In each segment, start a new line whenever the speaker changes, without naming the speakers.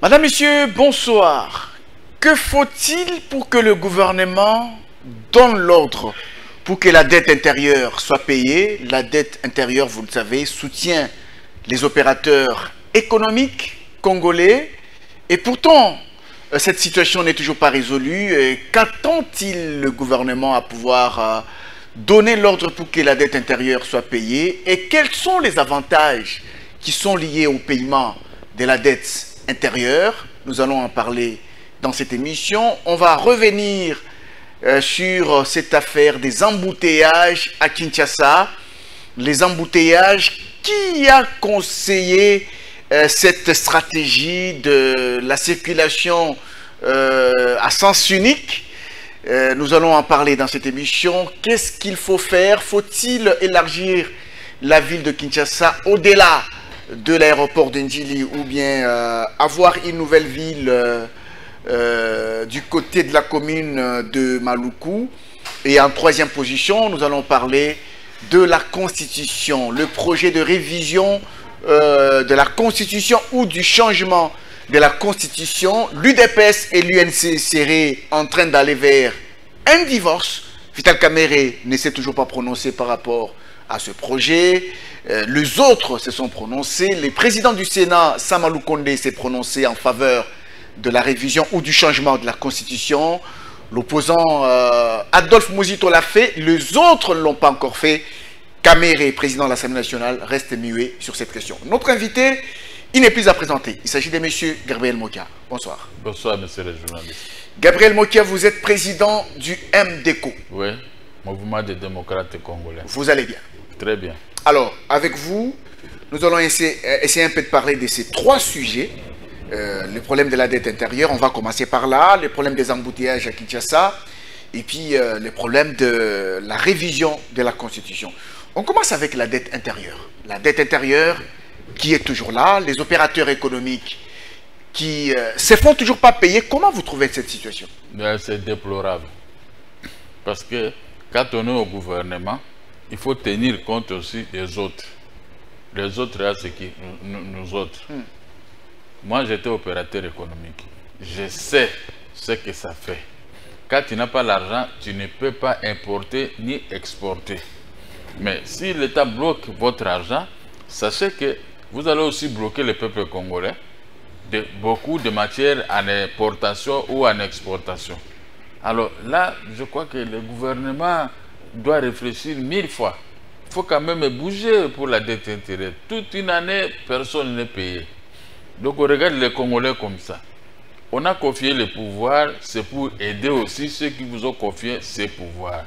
Madame, Monsieur, bonsoir. Que faut-il pour que le gouvernement donne l'ordre pour que la dette intérieure soit payée? La dette intérieure, vous le savez, soutient les opérateurs économiques congolais. Et pourtant, cette situation n'est toujours pas résolue. Qu'attend-il le gouvernement à pouvoir donner l'ordre pour que la dette intérieure soit payée? Et quels sont les avantages qui sont liés au paiement de la dette intérieure? Nous allons en parler dans cette émission. On va revenir sur cette affaire des embouteillages à Kinshasa. Les embouteillages, qui a conseillé cette stratégie de la circulation à sens unique? Nous allons en parler dans cette émission. Qu'est-ce qu'il faut faire? Faut-il élargir la ville de Kinshasa au-delà de l'aéroport d'Ndjili, ou bien avoir une nouvelle ville du côté de la commune de Maluku? Et en troisième position, nous allons parler de la Constitution, le projet de révision de la Constitution ou du changement de la Constitution. L'UDPS et l'UNC seraient en train d'aller vers un divorce. Vital Kamerhe ne s'est toujours pas prononcé par rapport à ce projet. Les autres se sont prononcés. Le président du Sénat, Samalou Kondé, s'est prononcé en faveur de la révision ou du changement de la Constitution. L'opposant Adolphe Muzito l'a fait. Les autres ne l'ont pas encore fait. Kamerhe, président de l'Assemblée nationale, reste muet sur cette question. Notre invité, il n'est plus à présenter. Il s'agit de M. Gabriel Mokia. Bonsoir.
Bonsoir, monsieur le journaliste.
Gabriel Mokia, vous êtes président du MDECO.
Oui, Mouvement des démocrates congolais.
Vous allez bien?
Très bien.
Alors, avec vous, nous allons essayer un peu de parler de ces trois sujets. Le problème de la dette intérieure, on va commencer par là. Le problème des embouteillages à Kinshasa. Et puis, le problème de la révision de la Constitution. On commence avec la dette intérieure. La dette intérieure qui est toujours là. Les opérateurs économiques qui ne se font toujours pas payer. Comment vous trouvez cette situation?
C'est déplorable. Parce que quand on est au gouvernement, il faut tenir compte aussi des autres. Les autres, là, c'est qui? Nous autres. Moi, j'étais opérateur économique. Je sais ce que ça fait. Quand tu n'as pas l'argent, tu ne peux pas importer ni exporter. Mais si l'État bloque votre argent, sachez que vous allez aussi bloquer le peuple congolais de beaucoup de matières en importation ou en exportation. Alors là, je crois que le gouvernement doit réfléchir 1000 fois. Il faut quand même bouger pour la dette intérieure. Toute une année, personne n'est payé. Donc on regarde les Congolais comme ça. On a confié le pouvoir, c'est pour aider aussi ceux qui vous ont confié ces pouvoirs.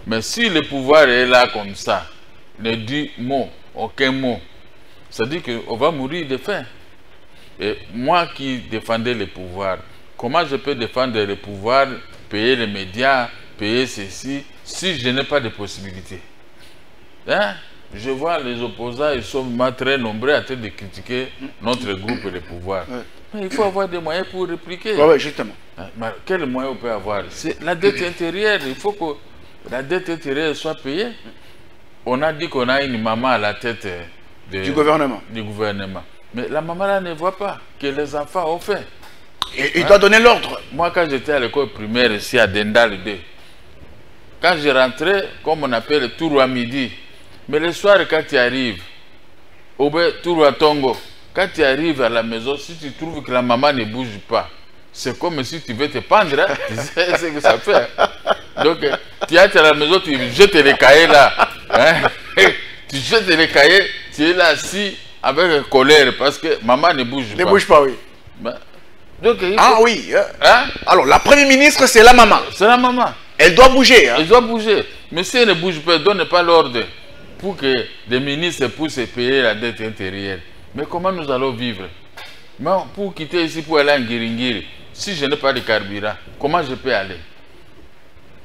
Mais si le pouvoir est là comme ça, ne dit mot, aucun mot, ça dit qu'on va mourir de faim. Et moi qui défendais le pouvoir, comment je peux défendre le pouvoir, payer les médias, payer ceci, si je n'ai pas de possibilité? Hein? Je vois les opposants, ils sont très nombreux à train de critiquer notre groupe de pouvoir. Mais il faut avoir des moyens pour répliquer.
Oui, justement.
Mais quels moyens on peut avoir? C'est la dette intérieure. Il faut que la dette intérieure soit payée. On a dit qu'on a une maman à la tête du gouvernement. Mais la maman là ne voit pas que les enfants ont fait.
Et il doit donner l'ordre.
Moi, quand j'étais à l'école primaire ici à Dendal 2, quand je rentrais, comme on appelle, tour à midi, mais le soir, quand tu arrives, au tour à Tongo, quand tu arrives à la maison, si tu trouves que la maman ne bouge pas, c'est comme si tu veux te pendre, hein? Tu sais ce que ça fait. Donc, tu es à la maison, tu jettes les cahiers là. Hein? Tu jettes les cahiers, tu es là assis avec colère parce que maman ne bouge pas.
Ne bouge pas, oui.
Ben, donc,
ah oui.
Hein?
Alors, la première ministre, c'est la maman.
C'est la maman.
Elle doit bouger. Hein?
Elle doit bouger. Mais si elle ne bouge pas, elle ne donne pas l'ordre pour que les ministres puissent payer la dette intérieure. Mais comment nous allons vivre? Moi, pour quitter ici, pour aller en Ngiringiri, si je n'ai pas de carburant, comment je peux aller?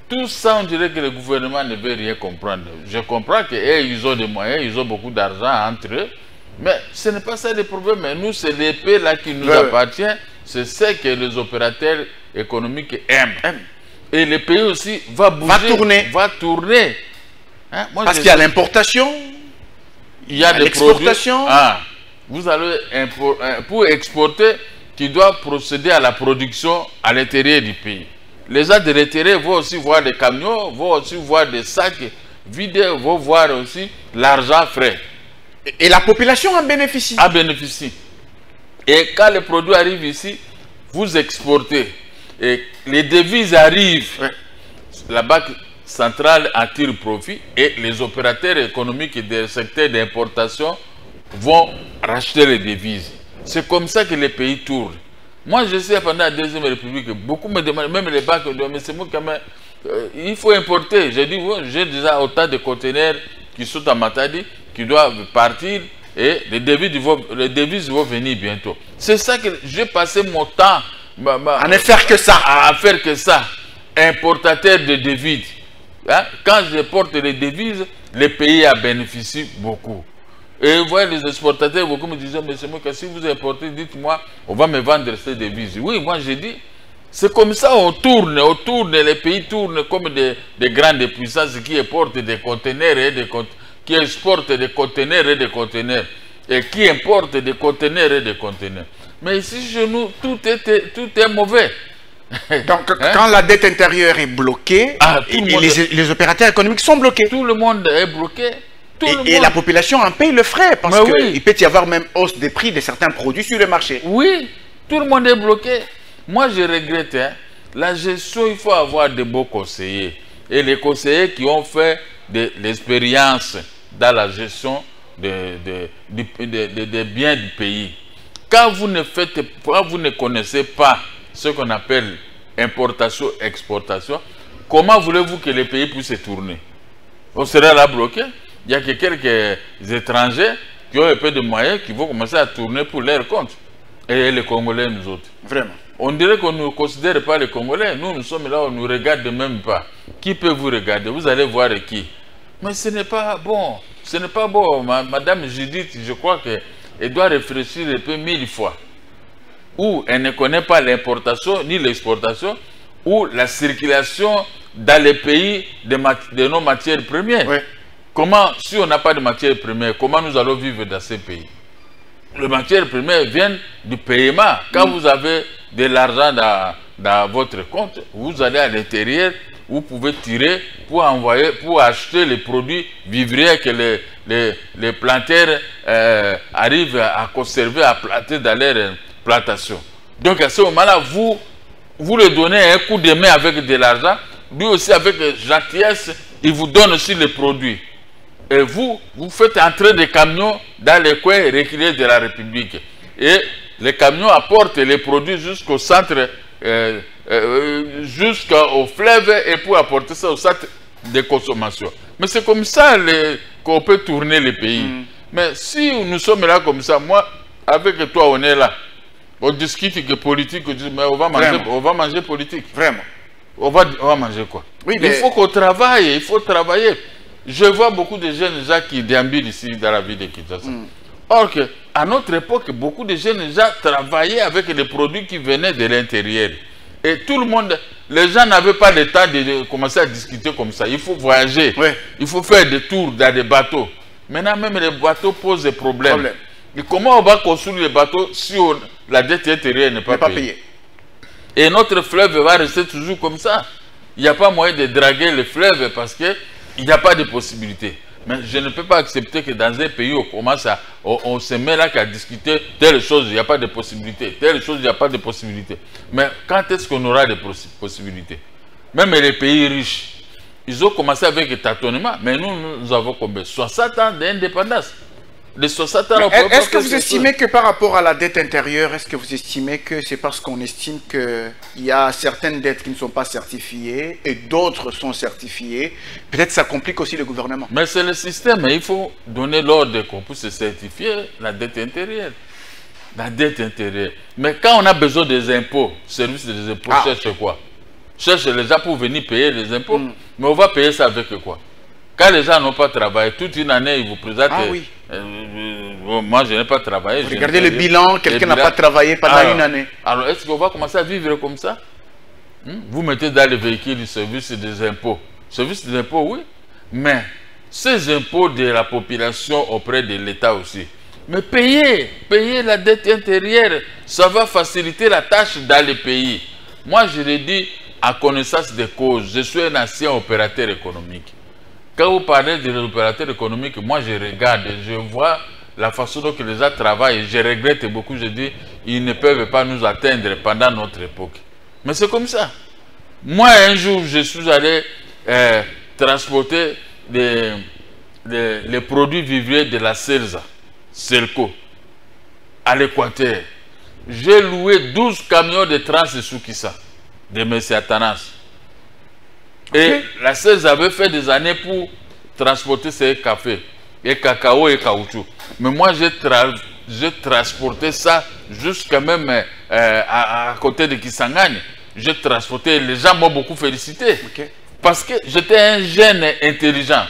Tout ça, on dirait que le gouvernement ne veut rien comprendre. Je comprends qu'ils ont des moyens, ils ont beaucoup d'argent entre eux, mais ce n'est pas ça le problème. Mais nous, c'est l'épée là qui nous appartient. C'est ce que les opérateurs économiques aiment. Et le pays aussi va bouger, va tourner. Hein?
Parce qu'il y a l'importation,
il y a des l'exportation. Ah, vous allez pour exporter, qui doit procéder à la production à l'intérieur du pays. Les gens de l'intérieur vont aussi voir des camions, vont aussi voir des sacs vides, vont voir aussi l'argent frais.
Et la population en bénéficie.
En bénéficie. Et quand les produits arrivent ici, vous exportez. Et les devises arrivent.
Ouais.
La Banque centrale en tire profit et les opérateurs économiques des secteurs d'importation vont racheter les devises. C'est comme ça que les pays tournent. Moi, je sais, pendant la Deuxième République, beaucoup me demandent, même les banques, mais c'est moi quand même, il faut importer. J'ai dit, ouais, j'ai déjà autant de conteneurs qui sont à Matadi, qui doivent partir, et les devises vont venir bientôt. C'est ça que j'ai passé mon temps
à ne faire que ça.
À faire que ça. Importateur de devises. Hein? Quand je porte les devises, les pays en bénéficient beaucoup. Et vous voyez, les exportateurs, beaucoup me disaient, mais c'est moi que si vous importez, dites-moi, on va me vendre ces devises. Oui, moi j'ai dit, c'est comme ça, on tourne, les pays tournent comme des grandes puissances qui exportent des conteneurs et qui exportent des conteneurs et des conteneurs, et qui importent des conteneurs et des conteneurs. Mais ici, chez nous, tout est mauvais.
Donc, quand la dette intérieure est bloquée, les opérateurs économiques sont bloqués.
Tout le monde est bloqué.
Et la population en paye le frais, parce qu'il peut y avoir même hausse des prix de certains produits sur le marché.
Oui, tout le monde est bloqué. Moi, je regrette, hein, la gestion, il faut avoir de beaux conseillers. Et les conseillers qui ont fait de l'expérience dans la gestion des biens du pays. Quand vous ne connaissez pas ce qu'on appelle importation, exportation, comment voulez-vous que les pays puissent se tourner? On serait là bloqué. Il y a que quelques étrangers qui ont un peu de moyens qui vont commencer à tourner pour leur compte. Et les Congolais, nous autres.
Vraiment. On
dirait qu'on ne considère pas les Congolais. Nous sommes là, on ne nous regarde même pas. Qui peut vous regarder? Vous allez voir qui. Mais ce n'est pas bon. Ce n'est pas bon. Madame Judith, je crois qu'elle doit réfléchir un peu 1000 fois. Ou elle ne connaît pas l'importation ni l'exportation, ou la circulation dans les pays de nos matières premières.
Oui.
Comment, si on n'a pas de matières premières, comment nous allons vivre dans ces pays? Les matières premières viennent du paiement. Quand vous avez de l'argent dans votre compte, vous allez à l'intérieur, vous pouvez tirer pour envoyer, pour acheter les produits vivriers que les planteurs arrivent à conserver, à planter dans leur plantation. Donc à ce moment-là, vous le donnez un coup de main avec de l'argent, lui aussi avec gentillesse, il vous donne aussi les produits. Et vous faites entrer des camions dans les coins reculés de la République. Et les camions apportent les produits jusqu'au centre, jusqu'au fleuve, et pour apporter ça au centre de consommation. Mais c'est comme ça qu'on peut tourner les pays. Mais si nous sommes là comme ça, moi, avec toi, on est là. On discute que politique, mais on va manger politique.
Vraiment.
On va manger quoi? Oui, il faut qu'on travaille, il faut travailler. Je vois beaucoup de jeunes gens qui déambulent ici dans la ville de Kinshasa. Or qu'à notre époque, beaucoup de jeunes gens travaillaient avec les produits qui venaient de l'intérieur. Et tout le monde, les gens n'avaient pas le temps de commencer à discuter comme ça. Il faut voyager, il faut faire des tours dans des bateaux. Maintenant, même les bateaux posent des problèmes. Et comment on va construire les bateaux si la dette intérieure n'est pas payée? Et notre fleuve va rester toujours comme ça. Il n'y a pas moyen de draguer le fleuve parce que il n'y a pas de possibilité. Mais je ne peux pas accepter que dans un pays, on se met là qu'à discuter telle chose, il n'y a pas de possibilité. Telle chose, il n'y a pas de possibilité. Mais quand est-ce qu'on aura des possibilités? Même les pays riches, ils ont commencé avec un tâtonnement. Mais nous avons combien? 60 ans d'indépendance.
Est-ce que vous estimez que par rapport à la dette intérieure, est-ce que vous estimez que c'est parce qu'on estime qu'il y a certaines dettes qui ne sont pas certifiées et d'autres sont certifiées? Peut-être ça complique aussi le gouvernement.
Mais c'est le système. Il faut donner l'ordre qu'on puisse certifier la dette intérieure. La dette intérieure. Mais quand on a besoin des impôts, service des impôts, cherche quoi? Cherche les gens pour venir payer les impôts. Mais on va payer ça avec quoi? Quand les gens n'ont pas travaillé, toute une année, ils vous présentent... moi, je n'ai pas travaillé.
Regardez le bilan, quelqu'un n'a pas travaillé pendant une année.
Alors, est-ce qu'on va commencer à vivre comme ça? Vous mettez dans le véhicule du service des impôts. Service des impôts, oui. Mais ces impôts de la population auprès de l'État aussi, Mais payer la dette intérieure, ça va faciliter la tâche dans les pays. Moi, je le dis à connaissance des causes. Je suis un ancien opérateur économique. Quand vous parlez des opérateurs économiques, moi, je regarde, je vois la façon dont les gens travaillent. Je regrette beaucoup, je dis, ils ne peuvent pas nous atteindre pendant notre époque. Mais c'est comme ça. Moi, un jour, je suis allé transporter les produits vivriers de la CELSA, Selco, à l'Équateur. J'ai loué 12 camions de Trans-Soukissa, de M. Atanas. Et la CELSA avait fait des années pour transporter ces cafés, et cacao et caoutchouc. Mais moi, j'ai transporté ça jusqu'à même à côté de Kisangani. J'ai transporté, les gens m'ont beaucoup félicité. Parce que j'étais un jeune intelligent.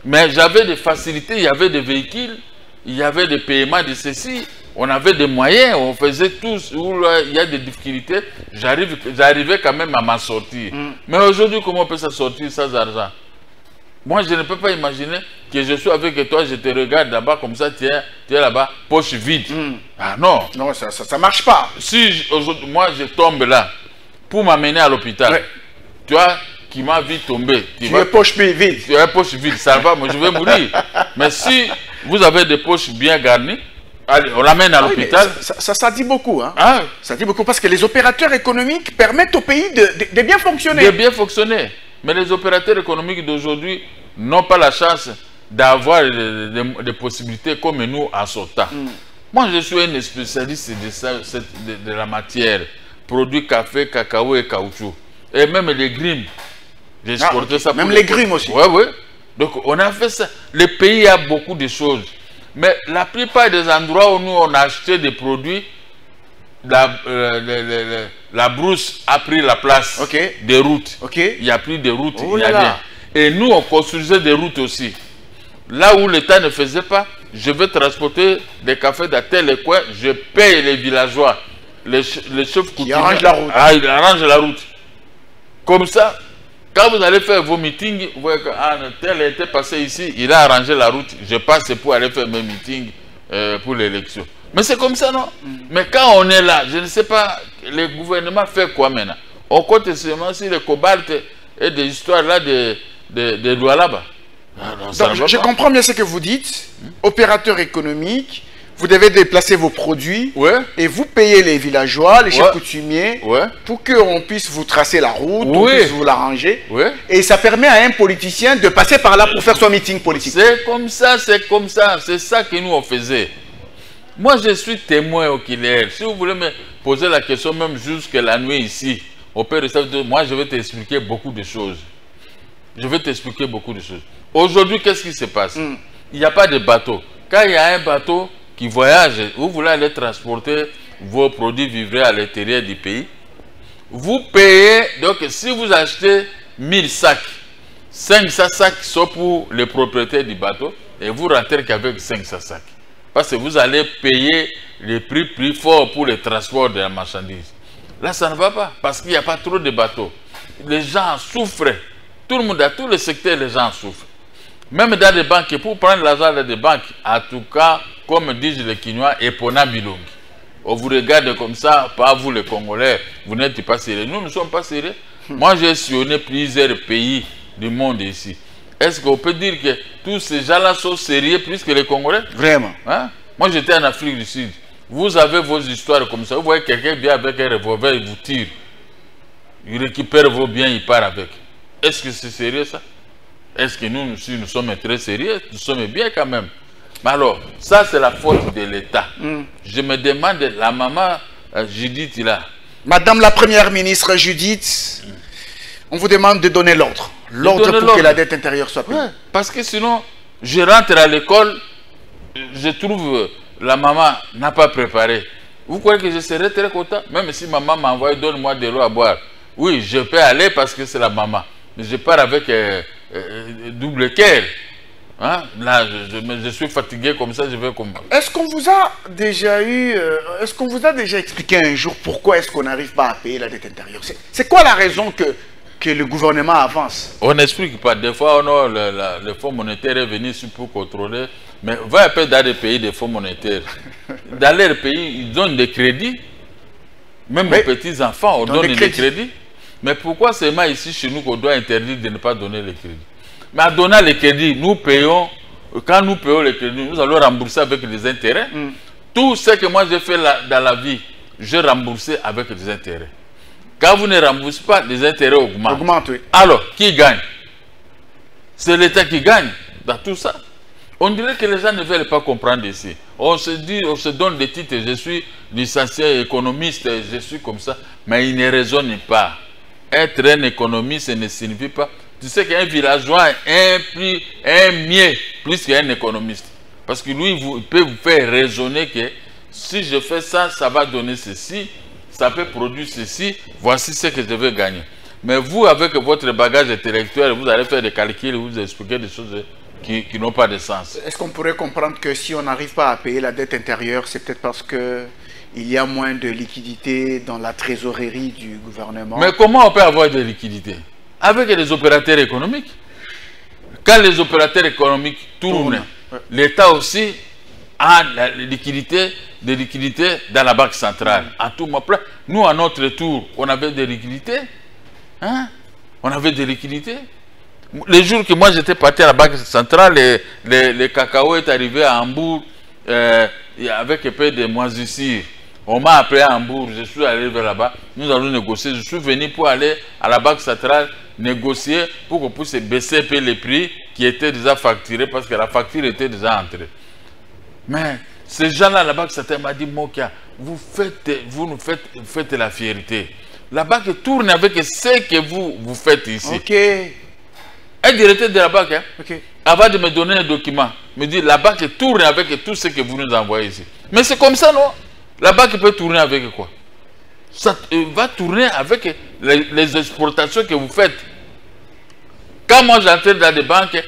Mais j'avais des facilités, il y avait des véhicules, il y avait des paiements de ceci, on avait des moyens, on faisait tout, où il y a des difficultés, j'arrivais quand même à m'en sortir. Mais aujourd'hui, comment on peut s'en sortir sans argent? Moi, je ne peux pas imaginer que je suis avec toi, je te regarde là-bas comme ça, tu es là-bas, poche vide. Ah non.
Non, ça ne marche pas.
Si aujourd'hui, moi, je tombe là, pour m'amener à l'hôpital, tu vois, qui m'a vu tomber.
Tu es poche vide.
Tu es poche vide, ça va, moi je vais mourir. Mais si vous avez des poches bien garnies, allez, on l'amène à l'hôpital.
Ça dit beaucoup. Hein. Ça dit beaucoup parce que les opérateurs économiques permettent au pays de bien fonctionner.
De bien fonctionner. Mais les opérateurs économiques d'aujourd'hui n'ont pas la chance d'avoir des possibilités comme nous en sortant. Moi, je suis un spécialiste de la matière. Produits café, cacao et caoutchouc. Et même les grimes. J'ai exporté ça.
Même les grimes aussi.
Oui, oui. Donc, on a fait ça. Le pays a beaucoup de choses. Mais la plupart des endroits où nous, on a acheté des produits, la brousse a pris la place des routes. Il n'y a plus de routes. Il y a rien. Et nous, on construisait des routes aussi. Là où l'État ne faisait pas, je vais transporter des cafés dans tel coin, je paye les villageois. Les chefs coutumiers
arrangent la route.
Ils arrangent la route. Comme ça, quand vous allez faire vos meetings, vous voyez que tel était passé ici, il a arrangé la route, je passe pour aller faire mes meetings pour l'élection. Mais c'est comme ça, non? Mais quand on est là, je ne sais pas, le gouvernement fait quoi maintenant? On compte seulement sur le cobalt et des histoires là de lois là-bas.
Donc, je comprends bien ce que vous dites. Opérateur économique, vous devez déplacer vos produits et vous payez les villageois, les chefs coutumiers pour qu'on puisse vous tracer la route, on puisse vous l'arranger. Et ça permet à un politicien de passer par là pour faire son meeting politique.
C'est comme ça, c'est comme ça. C'est ça que nous on faisait. Moi je suis témoin oculaire. Si vous voulez me poser la question même jusqu'à la nuit ici, moi je vais t'expliquer beaucoup de choses. Je vais t'expliquer beaucoup de choses. Aujourd'hui, qu'est-ce qui se passe? Il n'y a pas de bateau. Quand il y a un bateau qui voyage, vous voulez aller transporter vos produits vivriers à l'intérieur du pays, vous payez, donc si vous achetez 1000 sacs, 500 sacs sont pour les propriétaires du bateau et vous rentrez qu'avec 500 sacs. Parce que vous allez payer les prix plus forts pour le transport de la marchandise. Là, ça ne va pas parce qu'il n'y a pas trop de bateaux. Les gens souffrent. Tout le monde, dans tous les secteurs, les gens souffrent. Même dans les banques, pour prendre l'argent des banques, en tout cas, comme disent les Quinois, Epona Bilongi. On vous regarde comme ça, pas vous les Congolais, vous n'êtes pas sérieux. Nous ne sommes pas sérieux. Moi, j'ai sillonné plusieurs pays du monde ici. Est-ce qu'on peut dire que tous ces gens-là sont sérieux plus que les Congolais?
Vraiment.
Hein? Moi, j'étais en Afrique du Sud. Vous avez vos histoires comme ça. Vous voyez quelqu'un vient avec un revolver, il vous tire. Il récupère vos biens, il part avec. Est-ce que c'est sérieux ça? Est-ce que nous sommes très sérieux? Nous sommes bien quand même. Mais alors, ça c'est la faute de l'État. Je me demande, la maman Judith là.
Madame la Première ministre Judith, on vous demande de donner l'ordre. L'ordre pour que la dette intérieure soit payée.
Parce que sinon, je rentre à l'école, je trouve la maman n'a pas préparé. Vous croyez que je serais très content? Même si maman m'a envoyé, donne-moi de l'eau à boire. Oui, je peux aller parce que c'est la maman. Mais je pars avec double cœur. Hein? Là, je suis fatigué comme ça, je vais comme...
Est-ce qu'on vous a déjà est-ce qu'on vous a déjà expliqué un jour pourquoi est-ce qu'on n'arrive pas à payer la dette intérieure? C'est quoi la raison que que le gouvernement avance.
On n'explique pas. Des fois, le Fonds monétaire est venu ici pour contrôler. Mais va un peu dans les pays des fonds monétaires. Dans leur pays, ils donnent des crédits. Même aux petits-enfants, on donne des crédits. Mais pourquoi seulement ici, chez nous, qu'on doit interdire de ne pas donner les crédits? Mais en donnant les crédits, nous payons, quand nous payons les crédits, nous allons rembourser avec des intérêts. Tout ce que moi j'ai fait dans la vie, j'ai remboursé avec des intérêts. Quand vous ne remboursez pas, les intérêts augmentent.
Oui.
Alors, qui gagne? C'est l'État qui gagne dans tout ça. On dirait que les gens ne veulent pas comprendre ici. On se dit, on se donne des titres, je suis licencié économiste, je suis comme ça, mais ils ne raisonnent pas. Être un économiste ne signifie pas. Tu sais qu'un villageois est mieux plus qu'un économiste. Parce que lui, il peut vous faire raisonner que si je fais ça, ça va donner ceci, ça peut produire ceci, voici ce que je veux gagner. Mais vous, avec votre bagage intellectuel, vous allez faire des calculs, vous expliquer des choses qui n'ont pas de sens.
Est-ce qu'on pourrait comprendre que si on n'arrive pas à payer la dette intérieure, c'est peut-être parce qu'il y a moins de liquidités dans la trésorerie du gouvernement?
Mais comment on peut avoir de liquidités? Avec les opérateurs économiques. Quand les opérateurs économiques tournent, l'État aussi a des liquidités dans la banque centrale. À tout moment. Nous, à notre tour, on avait des liquidités. Hein? On avait des liquidités. Les jours que moi j'étais parti à la banque centrale, le cacao est arrivé à Hambourg avec un peu de moisissure. On m'a appelé à Hambourg, je suis allé vers là-bas, nous allons négocier. Je suis venu pour aller à la banque centrale négocier pour qu'on puisse baisser un peu les prix qui étaient déjà facturés parce que la facture était déjà entrée. Mais ces gens-là, la banque centrale m'a dit, Mokia, vous nous faites la fierté. La banque tourne avec ce que vous faites ici.
Ok.
Un directeur de la banque, avant de me donner un document, me dit, la banque tourne avec tout ce que vous nous envoyez ici. Mais c'est comme ça, non? La banque peut tourner avec quoi? Ça va tourner avec les exportations que vous faites. Quand moi j'entre dans des banques,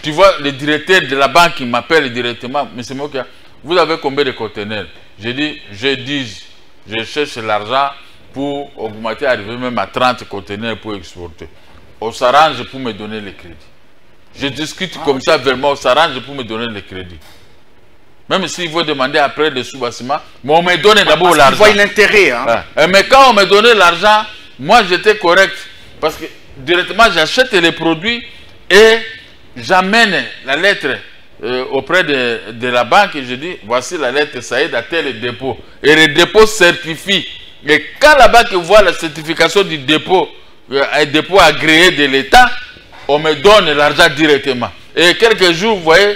tu vois, le directeur de la banque m'appelle directement, M. Mokia, vous avez combien de conteneurs? J'ai dit, je cherche l'argent pour augmenter, arriver même à 30 conteneurs pour exporter. On s'arrange pour me donner les crédits. Je discute comme ça, vraiment, on s'arrange pour me donner les crédits. Même s'il faut demander après le sous-bassement, mais on me donne d'abord l'argent.
Il voit l'intérêt. Hein?
Mais quand on me donnait l'argent, moi j'étais correct. Parce que directement j'achète les produits et j'amène la lettre auprès de la banque et je dis, voici la lettre, ça aide à tel dépôt. Et le dépôt certifie. Et quand la banque voit la certification du dépôt, un dépôt agréé de l'État, on me donne l'argent directement. Et quelques jours, vous voyez,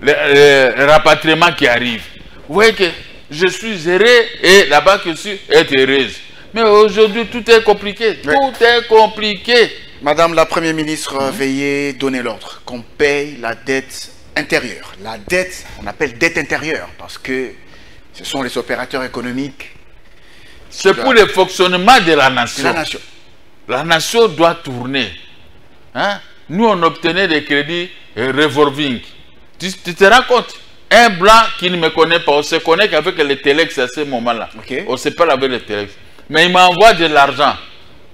le rapatriement qui arrive. Vous voyez que je suis heureux et la banque aussi est heureuse. Mais aujourd'hui, tout est compliqué. Oui. Tout est compliqué.
Madame la Première ministre, veuillez donner l'ordre qu'on paye la dette intérieure. La dette, on appelle dette intérieure parce que ce sont les opérateurs économiques.
C'est pour le fonctionnement de la nation. La nation doit tourner. Hein? Nous, on obtenait des crédits revolving. Tu te rends compte? Un blanc qui ne me connaît pas, on se connaît qu'avec les Telex à ce moment-là. On ne sait pas avec les Telex. Mais il m'envoie de l'argent.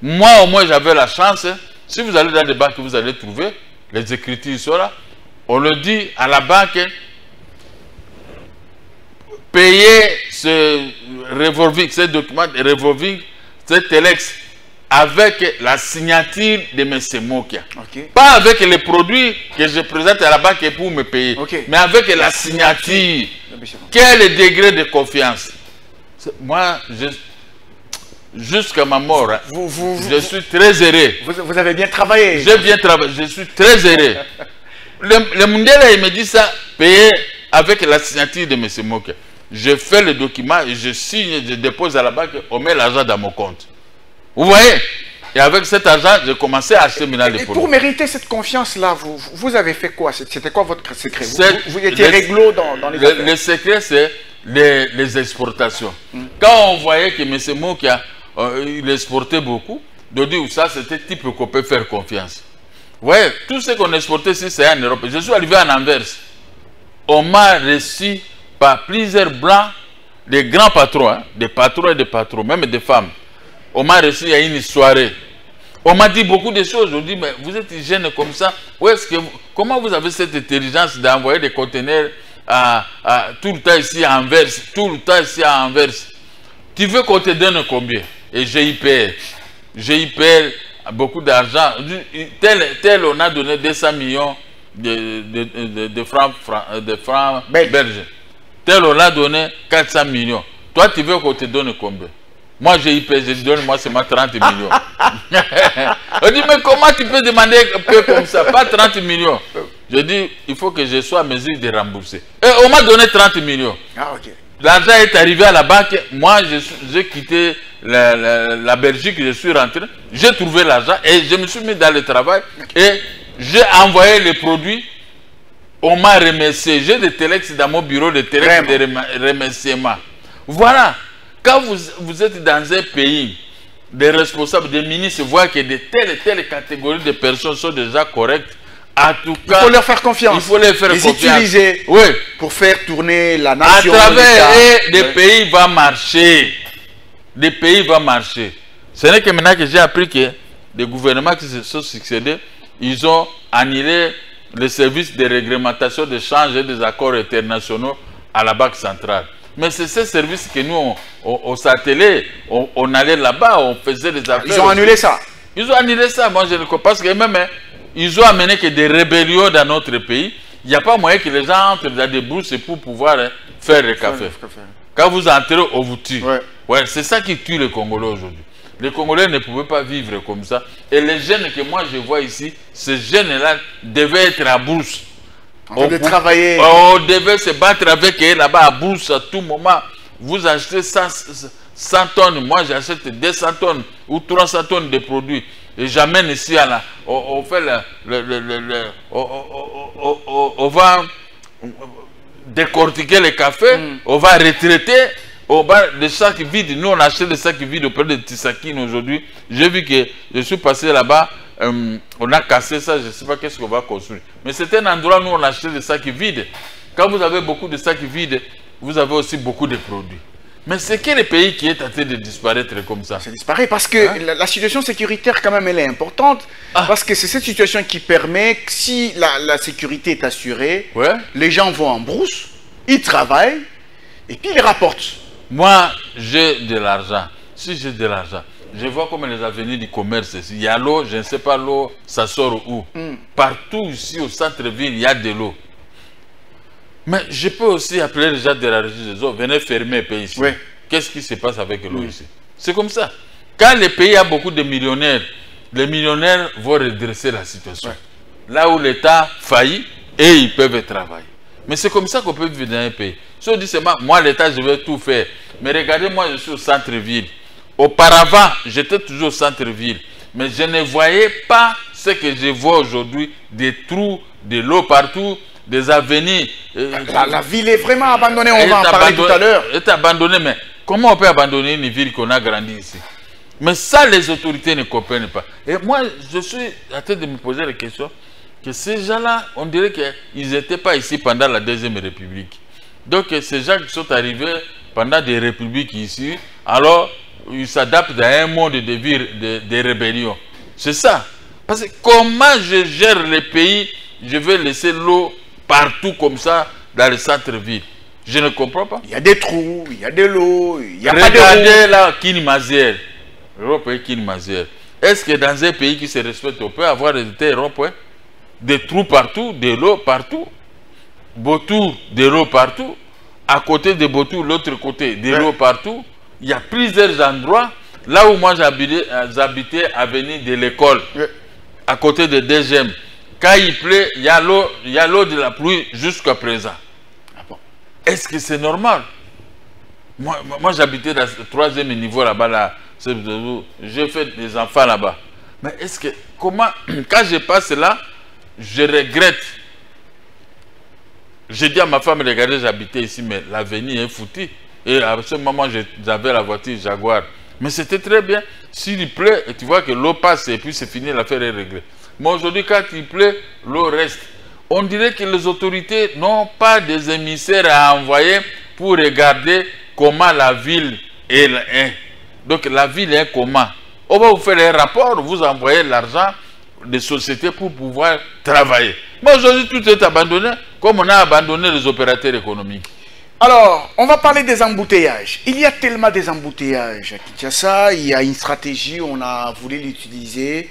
Moi, au moins, j'avais la chance. Si vous allez dans des banques, vous allez trouver les écritures sont là. On le dit à la banque, payer ce revolving, ce document de revolving, ce Telex, avec la signature de M. Mokia. Pas avec les produits que je présente à la banque pour me payer, mais avec la signature. Quel est le degré de confiance? Moi, jusqu'à ma mort, je suis très heureux.
Vous avez bien travaillé.
J'ai bien travaillé, je suis très heureux. Le Mundela, il me dit ça, payer avec la signature de M. Mokia. Je fais le document, je signe, je dépose à la banque, on met l'argent dans mon compte. Vous voyez? Et avec cet argent, j'ai commencé à acheter maintenant les produits.
Et pour mériter cette confiance-là, vous avez fait quoi? C'était quoi votre secret? Vous étiez réglo dans les affaires.
Le secret, c'est les exportations. Quand on voyait que M. Mokia, il exportait beaucoup, de dire ça, c'était type qu'on peut faire confiance. Vous voyez, tout ce qu'on exportait ici, c'est en Europe. Je suis arrivé en Anvers. On m'a reçu par plusieurs blancs, des grands patrons, des patrons et des patrons, même des femmes. On m'a reçu à une soirée. On m'a dit beaucoup de choses. On dit, mais vous êtes jeune comme ça. Comment vous avez cette intelligence d'envoyer des conteneurs tout le temps ici à Anvers, tout le temps ici à Anvers? Tu veux qu'on te donne combien? Et j'ai perds beaucoup d'argent. Tel on a donné 200 millions de francs belges. Tel on a donné 400 millions. Toi, tu veux qu'on te donne combien? Moi, j'ai dit, donne-moi seulement 30 millions. On dit, mais comment tu peux demander un peu comme ça? Pas 30 millions. Je dis, il faut que je sois à mesure de rembourser. Et on m'a donné 30 millions.
Ah, ok.
L'argent est arrivé à la banque. Moi, j'ai quitté la Belgique, je suis rentré. J'ai trouvé l'argent et je me suis mis dans le travail. Et j'ai envoyé les produits. On m'a remercié. J'ai des téléx dans mon bureau, des téléx de remerciement. Voilà. Quand vous êtes dans un pays, des responsables, des ministres voient que de telles et telles catégories de personnes sont déjà correctes, en tout cas,
il faut leur faire confiance.
Il faut les faire confiance.
Utiliser pour faire tourner la nation.
À travers des pays va marcher. Des pays vont marcher. Ce n'est que maintenant que j'ai appris que des gouvernements qui se sont succédés, ils ont annulé le service de réglementation de change et des accords internationaux à la Banque centrale. Mais c'est ce service que nous, on s'attelait, on allait là-bas, on faisait des affaires.
Ils ont annulé ça.
Ils ont annulé ça, moi je ne comprends pas. Parce que même, ils ont amené que des rébellions dans notre pays. Il n'y a pas moyen que les gens entrent dans des brousses pour pouvoir faire le café. Quand vous entrez, on vous tue. Ouais, c'est ça qui tue les Congolais aujourd'hui. Les Congolais ne pouvaient pas vivre comme ça. Et les jeunes que moi je vois ici, ces jeunes-là devaient être à bourse. On devait se battre avec eux là-bas à bourse à tout moment. Vous achetez 100 tonnes, moi j'achète 200 tonnes ou 300 tonnes de produits. Et j'amène ici à la... On fait on va décortiquer les cafés, on va retraiter, on va des sacs vides. Nous on achète des sacs vides auprès de Tisakine aujourd'hui. J'ai vu que je suis passé là-bas. On a cassé ça, je ne sais pas qu'est-ce qu'on va construire. Mais c'est un endroit où on achète des sacs vides. Quand vous avez beaucoup de sacs vides, vous avez aussi beaucoup de produits. Mais c'est quel pays qui est en train de disparaître comme ça?
Ça disparaît parce que la situation sécuritaire, quand même, elle est importante. Parce que c'est cette situation qui permet que si la sécurité est assurée, les gens vont en brousse, ils travaillent et puis ils rapportent.
Moi, j'ai de l'argent. Si j'ai de l'argent, je vois comme les avenirs du commerce ici. Il y a l'eau, je ne sais pas l'eau, ça sort où. Partout ici au centre-ville, il y a de l'eau. Mais je peux aussi appeler les gens de la régie des eaux, venez fermer le pays ici. Qu'est-ce qui se passe avec l'eau ici? C'est comme ça. Quand le pays a beaucoup de millionnaires, les millionnaires vont redresser la situation. Là où l'État faillit, et ils peuvent travailler. Mais c'est comme ça qu'on peut vivre dans un pays. Si on dit seulement, moi l'État, je vais tout faire. Mais regardez, moi je suis au centre-ville. Auparavant, j'étais toujours au centre-ville, mais je ne voyais pas ce que je vois aujourd'hui, des trous, de l'eau partout, des avenirs.
La ville est vraiment abandonnée, on va en parler tout à l'heure.
Elle est abandonnée, mais comment on peut abandonner une ville qu'on a grandi ici? Mais ça, les autorités ne comprennent pas. Et moi, je suis en train de me poser la question, que ces gens-là, on dirait qu'ils n'étaient pas ici pendant la Deuxième République. Donc, ces gens qui sont arrivés pendant des républiques ici, alors ils s'adaptent à un monde de rébellion. C'est ça. Parce que comment je gère le pays, je vais laisser l'eau partout comme ça dans le centre-ville. Je ne comprends pas.
Il y a des trous, il y a de l'eau, il n'y a pas de
route. Regardez là, Kinmazer. L'Europe est Kinmazer. Est-ce que dans un pays qui se respecte, on peut avoir des ronds-points? Des trous partout, de l'eau partout. Botour, de l'eau partout. À côté de Botour, l'autre côté, de l'eau partout. Il y a plusieurs endroits. Là où moi j'habitais, avenue de l'école, à côté de DGM. Quand il pleut, il y a l'eau de la pluie jusqu'à présent. Est-ce que c'est normal? Moi j'habitais dans le 3e niveau là-bas. Là, j'ai fait des enfants là-bas. Mais est-ce que, comment, quand je passe là, je regrette. J'ai dit à ma femme, regardez, j'habitais ici, mais l'avenir est foutu. Et à ce moment, j'avais la voiture Jaguar. Mais c'était très bien. S'il pleut, et tu vois que l'eau passe et puis c'est fini, l'affaire est réglée. Mais aujourd'hui, quand il pleut, l'eau reste. On dirait que les autorités n'ont pas des émissaires à envoyer pour regarder comment la ville est. Donc la ville est comment. On va vous faire un rapport, vous envoyez l'argent des sociétés pour pouvoir travailler. Mais aujourd'hui, tout est abandonné, comme on a abandonné les opérateurs économiques.
Alors, on va parler des embouteillages. Il y a tellement des embouteillages à Kinshasa. Il y a une stratégie, on a voulu l'utiliser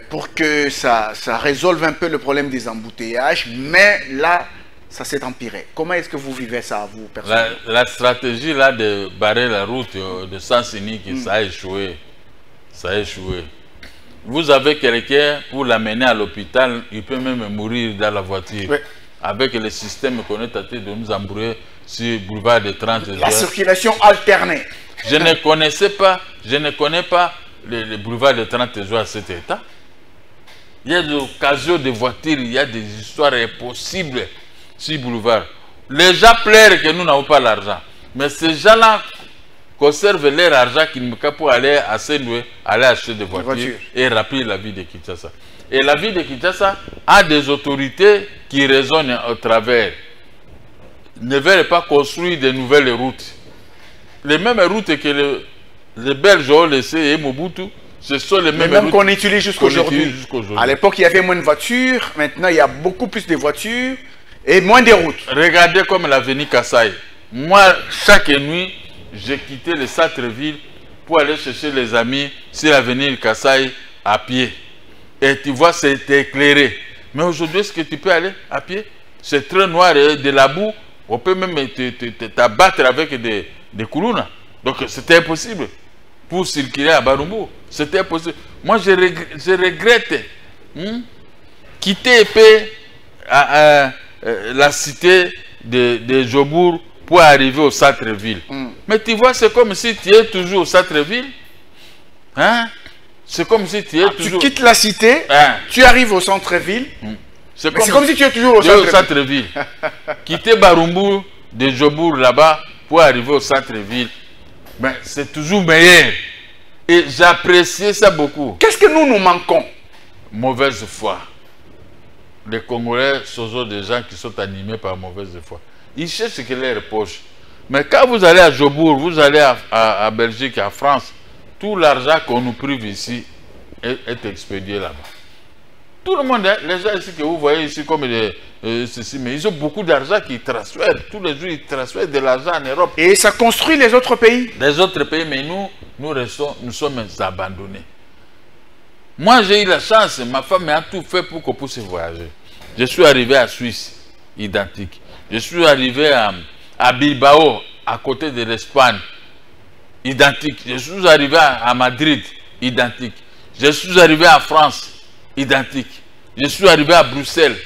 pour que ça résolve un peu le problème des embouteillages. Mais là, ça s'est empiré. Comment est-ce que vous vivez ça, vous, personnellement?
La stratégie là de barrer la route de sens unique, ça a échoué. Ça a échoué. Vous avez quelqu'un pour l'amener à l'hôpital, il peut même mourir dans la voiture. Oui. Avec le système qu'on est tenté de nous embrouiller sur le boulevard de 30
La circulation alternée.
Je ne connais pas le boulevard de 30 jours à cet état. Il y a des occasions de voitures, il y a des histoires impossibles sur le boulevard. Les gens pleurent que nous n'avons pas l'argent. Mais ces gens-là conservent leur argent qu'ils n'ont qu'à pour aller à Saint-Louis, aller acheter des voitures et rappeler la vie de Kinshasa. Et la ville de Kinshasa a des autorités qui raisonnent au travers. Ne veulent pas construire de nouvelles routes. Les mêmes routes que les Belges ont laissées et Mobutu, ce sont les mêmes routes
qu'on utilise jusqu'aujourd'hui. À l'époque, il y avait moins de voitures. Maintenant, il y a beaucoup plus de voitures et moins de routes.
Regardez comme l'avenue Kassai. Moi, chaque nuit, j'ai quitté le centre-ville pour aller chercher les amis sur l'avenue Kassai à pied. Et tu vois, c'est éclairé. Mais aujourd'hui, est-ce que tu peux aller à pied? C'est très noir et de la boue. On peut même t'abattre avec des coulounas. Donc, c'était impossible. Pour circuler à Barumbu, c'était impossible. Moi, je regrette quitter la cité de Jobour pour arriver au centre-ville. Mais tu vois, c'est comme si tu es toujours au centre-ville. Hein? C'est comme si tu es toujours...
Tu quittes la cité, tu arrives au centre-ville. C'est comme si tu es toujours au
centre-ville. Quitter Barumbu de Jobour là-bas pour arriver au centre-ville, ben, c'est toujours meilleur. Et j'appréciais ça beaucoup.
Qu'est-ce que nous manquons?
Mauvaise foi. Les Congolais sont des gens qui sont animés par mauvaise foi. Ils cherchent ce que leur poche. Mais quand vous allez à Jobour, vous allez à Belgique, à France, tout l'argent qu'on nous prive ici est expédié là-bas. Tout le monde, les gens ici que vous voyez ici comme ceci, mais ils ont beaucoup d'argent qui transfèrent. Tous les jours, ils transfèrent de l'argent en Europe.
Et ça construit les autres pays?
Les autres pays, mais nous sommes abandonnés. Moi, j'ai eu la chance, ma femme a tout fait pour qu'on puisse voyager. Je suis arrivé à Suisse, identique. Je suis arrivé à Bilbao, à côté de l'Espagne, identique. Je suis arrivé à Madrid, identique. Je suis arrivé à France, identique. Je suis arrivé à Bruxelles,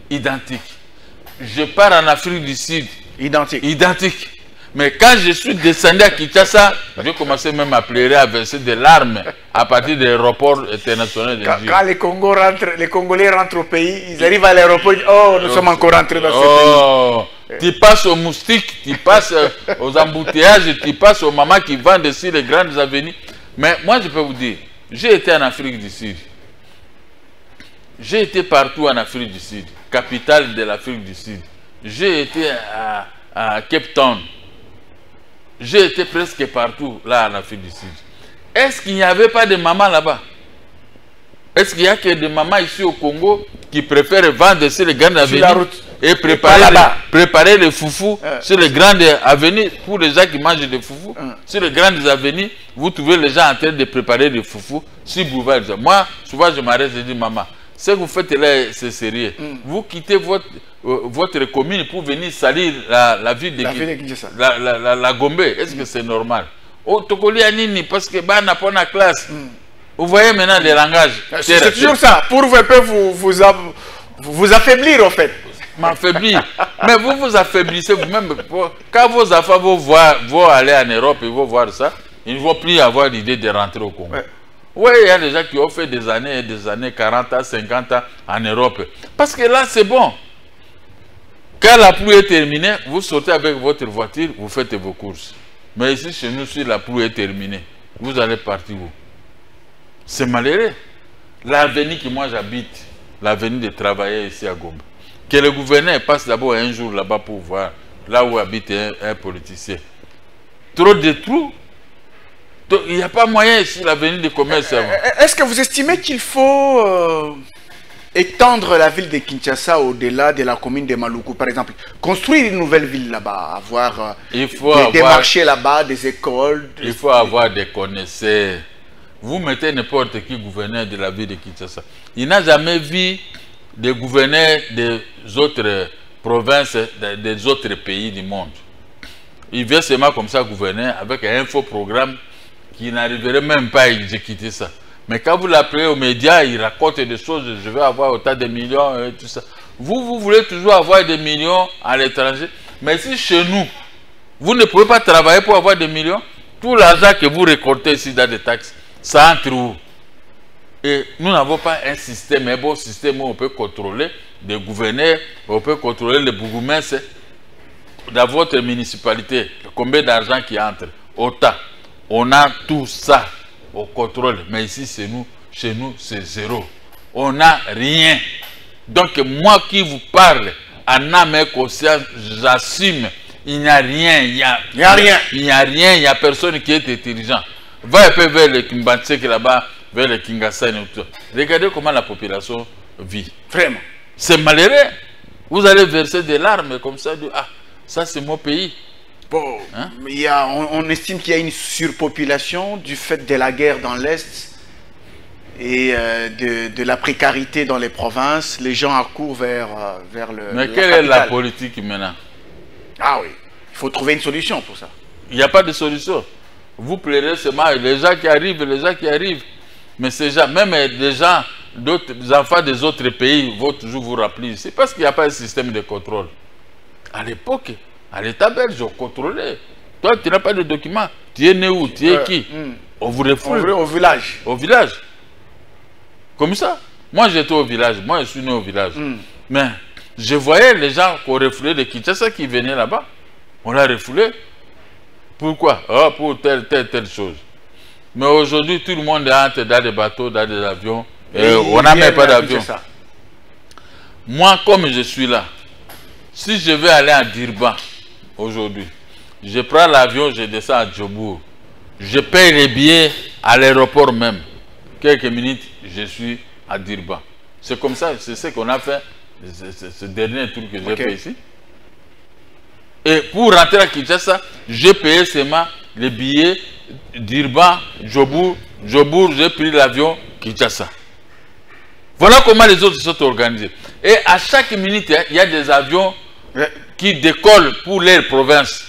identique. Je pars en Afrique du Sud, identique. Mais quand je suis descendu à Kinshasa, j'ai commencé même à pleurer, à verser des larmes à partir de l'aéroport international de
Quand les Congolais rentrent au pays, ils arrivent à l'aéroport, ils disent, oh, nous sommes encore rentrés dans ce pays.
Tu passes aux moustiques, tu passes aux embouteillages, tu passes aux mamans qui vendent ici les grandes avenues. Mais moi, je peux vous dire, j'ai été en Afrique du Sud. J'ai été partout en Afrique du Sud, capitale de l'Afrique du Sud. J'ai été à Cape Town. J'ai été presque partout là en Afrique du Sud. Est-ce qu'il n'y avait pas de mamans là-bas? Est-ce qu'il y a que des mamans ici au Congo qui préfèrent vendre sur les grandes avenues et préparer les foufous sur les grandes avenues pour les gens qui mangent des foufous? Sur les grandes avenues, vous trouvez les gens en train de préparer des foufous sur le boulevard. Moi, souvent je m'arrête et je dis, maman, ce que vous faites là, c'est sérieux. Vous quittez votre commune pour venir salir la ville de Kinshasa, la Gombe. Est-ce que c'est normal? Oh, Tokoli Anini, parce que bah n'a pas la classe. Vous voyez maintenant les langages.
C'est toujours ça, pour un peu vous affaiblir en fait.
M'affaiblir. Mais vous vous affaiblissez vous-même. Quand vos enfants vont aller en Europe et vont voir ça, ils ne vont plus avoir l'idée de rentrer au Congo. Oui, il y a des gens qui ont fait des années, 40 ans, 50 ans en Europe. Parce que là, c'est bon. Quand la pluie est terminée, vous sortez avec votre voiture, vous faites vos courses. Mais ici, chez nous, si la pluie est terminée, vous allez partir où? C'est malheureux. L'avenue que moi j'habite, l'avenue de travailler ici à Gombe, que le gouverneur passe d'abord un jour là-bas pour voir là où habite un politicien. Trop de trous. Donc, il n'y a pas moyen ici l'avenir du commerce.
Est-ce que vous estimez qu'il faut étendre la ville de Kinshasa au-delà de la commune de Maluku, par exemple? Construire une nouvelle ville là-bas, avoir des marchés là-bas, des écoles.
Il faut avoir des connaisseurs. Vous mettez n'importe qui gouverneur de la ville de Kinshasa. Il n'a jamais vu des gouverneurs des autres provinces, des autres pays du monde. Il vient seulement comme ça gouverner avec un faux programme qui n'arriverait même pas à exécuter ça. Mais quand vous l'appelez aux médias, il raconte des choses, je vais avoir autant de millions et tout ça. Vous voulez toujours avoir des millions à l'étranger. Mais si chez nous, vous ne pouvez pas travailler pour avoir des millions, tout l'argent que vous récoltez ici dans des taxes, ça entre où? Et nous n'avons pas un système, un bon système où on peut contrôler des gouverneurs, on peut contrôler les bourgmestres dans votre municipalité, combien d'argent qui entre, autant. On a tout ça au contrôle, mais ici chez nous c'est zéro. On n'a rien. Donc moi qui vous parle, en âme et conscience, j'assume, il n'y a rien, il n'y a rien, il n'y a personne qui est intelligent. Va un peu vers le Kimbansek là-bas, vers le Kingasani. Regardez comment la population vit.
Vraiment.
C'est malheureux. Vous allez verser des larmes comme ça, ah, ça c'est mon pays.
Bon, hein? On estime qu'il y a une surpopulation du fait de la guerre dans l'Est et de la précarité dans les provinces. Les gens accourent vers le...
Mais quelle est la politique maintenant?
Ah oui, il faut trouver une solution pour ça.
Il n'y a pas de solution. Vous plairez seulement les gens qui arrivent, Mais ces gens, même les gens, d'autres enfants des autres pays vont toujours vous rappeler ici parce qu'il n'y a pas un système de contrôle. À l'époque, à l'État belge, on contrôlait. Toi, tu n'as pas de documents. Tu es né où? Tu es qui? On vous refoule.
Au village.
Au village. Comme ça. Moi, j'étais au village. Moi, je suis né au village. Mais je voyais les gens qu'on refoulait de Kinshasa qui venaient là-bas. On l'a refoulé. Pourquoi? Oh, pour telle chose. Mais aujourd'hui, tout le monde entre dans des bateaux, dans des avions. Et on n'a même pas d'avion. Moi, comme je suis là, si je vais aller à Durban aujourd'hui, je prends l'avion, je descends à Djobour. Je paye les billets à l'aéroport même. Quelques minutes, je suis à Durban. C'est comme ça, c'est ce qu'on a fait, ce dernier truc que j'ai fait ici. Et pour rentrer à Kinshasa, j'ai payé seulement les billets Durban, Djobour, j'ai pris l'avion Kinshasa. Voilà comment les autres se sont organisés. Et à chaque minute, il y a des avions qui décollent pour leur province.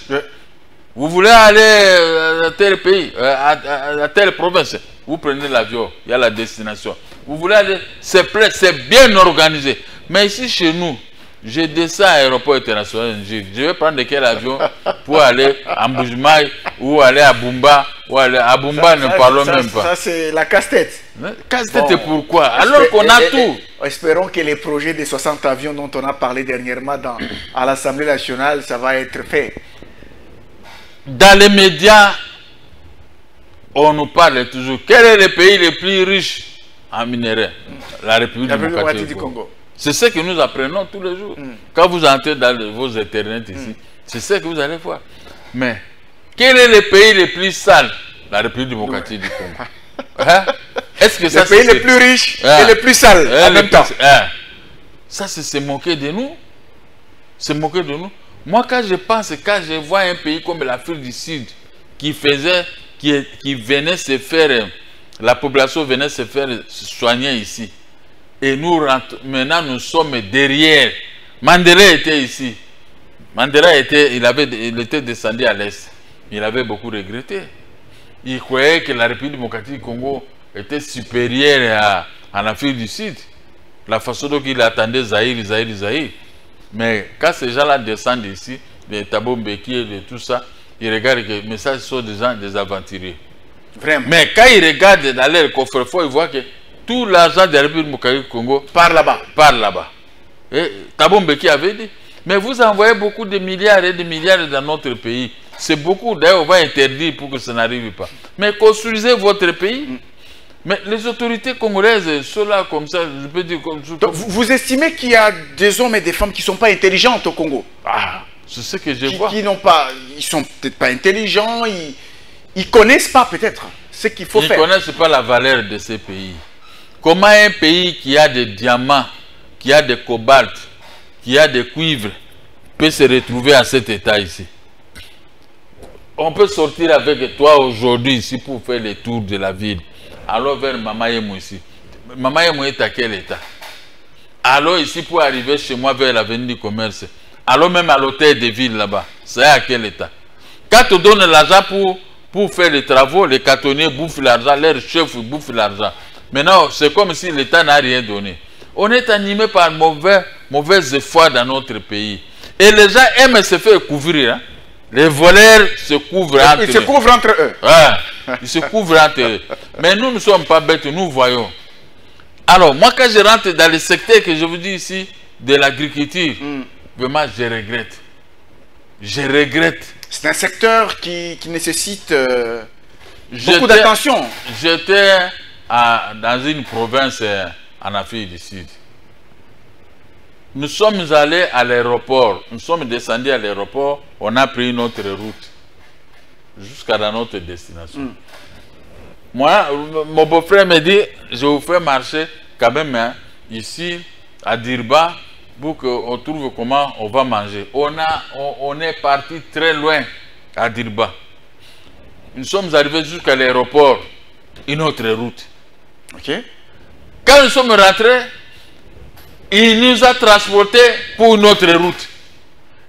Vous voulez aller à tel pays, à telle province, vous prenez l'avion, il y a la destination. Vous voulez aller, c'est bien organisé. Mais ici, chez nous, je descends à l'aéroport international, je vais prendre quel avion pour aller à Mbujimaï ou aller à Bumba. Ou aller à Bumba, ne parlons même pas.
Ça, c'est la casse-tête.
Casse-tête, pourquoi? Alors qu'on a tout.
Espérons que les projets des 60 avions dont on a parlé dernièrement à l'Assemblée nationale, ça va être fait.
Dans les médias, on nous parle toujours. Quel est le pays le plus riche en minerais? La République démocratique du Congo. C'est ce que nous apprenons tous les jours. Quand vous entrez dans vos internets ici, c'est ce que vous allez voir. Mais quel est le pays le plus sale? La République démocratique du Congo. Hein? Est-ce que ça,
le pays le plus riche et le plus sale en même temps?
Ça, c'est se moquer de nous. Se moquer de nous. Moi, quand je vois un pays comme l'Afrique du Sud qui venait se faire, la population venait se faire soigner ici. Et nous, maintenant, nous sommes derrière. Mandela était ici. Mandela il était descendu à l'Est. Il avait beaucoup regretté. Il croyait que la République démocratique du Congo était supérieure à l'Afrique du Sud. La façon dont il attendait Zaïre. Mais quand ces gens-là descendent ici, les Thabo Mbeki et tout ça, ils regardent que mais ça, ce sont des gens, des aventuriers.
Vraiment.
Mais quand ils regardent dans leur coffre-fort, ils voient que tout l'argent de la République démocratique du Congo
part là-bas.
Et Thabo Mbeki avait dit, mais vous envoyez beaucoup de milliards et de milliards dans notre pays. C'est beaucoup, d'ailleurs on va interdire pour que ça n'arrive pas. Mais construisez votre pays. Mais les autorités congolaises sont là comme ça, je peux dire comme ça.
Donc, vous estimez qu'il y a des hommes et des femmes qui ne sont pas intelligents au Congo?
Ah, c'est ce que je vois.
Ils sont peut-être pas intelligents, Ils ne connaissent pas peut-être ce qu'il faut faire.
Ils ne connaissent pas la valeur de ces pays. Comment un pays qui a des diamants, qui a des cobalt, qui a des cuivres, peut se retrouver à cet état ici? On peut sortir avec toi aujourd'hui ici pour faire le tour de la ville. Alors vers Mamayemo ici. Mamayemo est à quel état? Alors ici pour arriver chez moi vers l'avenue du commerce. Alors même à l'hôtel de ville là-bas. C'est à quel état? Quand on donne l'argent pour faire les travaux, les cantonniers bouffent l'argent, leurs chefs bouffent l'argent. Maintenant, c'est comme si l'État n'a rien donné. On est animé par mauvais foi dans notre pays. Et les gens aiment se faire couvrir. Hein? Les voleurs se couvrent entre eux.
Ils se couvrent entre eux.
Ouais, ils se couvrent entre eux. Mais nous ne sommes pas bêtes, nous voyons. Alors, moi, quand je rentre dans le secteur que je vous dis ici, de l'agriculture, vraiment, je regrette. Je regrette.
C'est un secteur qui nécessite beaucoup d'attention.
J'étais dans une province en Afrique du Sud. Nous sommes allés à l'aéroport. Nous sommes descendus à l'aéroport. On a pris notre route jusqu'à notre destination. Moi, mon beau-frère me dit, je vous fais marcher quand même hein, ici à Dirba pour qu'on trouve comment on va manger. On est parti très loin à Dirba. Nous sommes arrivés jusqu'à l'aéroport, une autre route.
Ok.
Quand nous sommes rentrés, il nous a transportés pour une autre route.